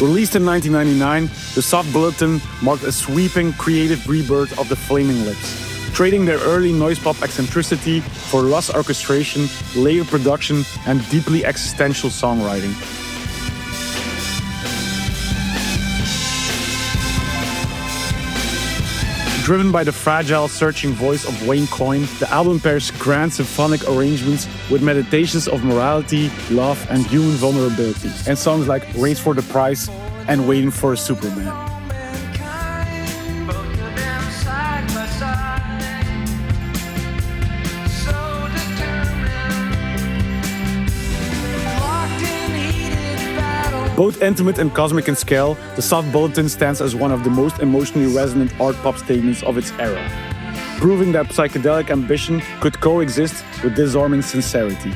Released in 1999, the Soft Bulletin marked a sweeping creative rebirth of the Flaming Lips, trading their early noise pop eccentricity for lush orchestration, layered production, and deeply existential songwriting. Driven by the fragile, searching voice of Wayne Coyne, the album pairs grand symphonic arrangements with meditations of morality, love, and human vulnerability, and songs like Race for the Prize and Waiting for a Superman. Both intimate and cosmic in scale, the Soft Bulletin stands as one of the most emotionally resonant art pop statements of its era, proving that psychedelic ambition could coexist with disarming sincerity.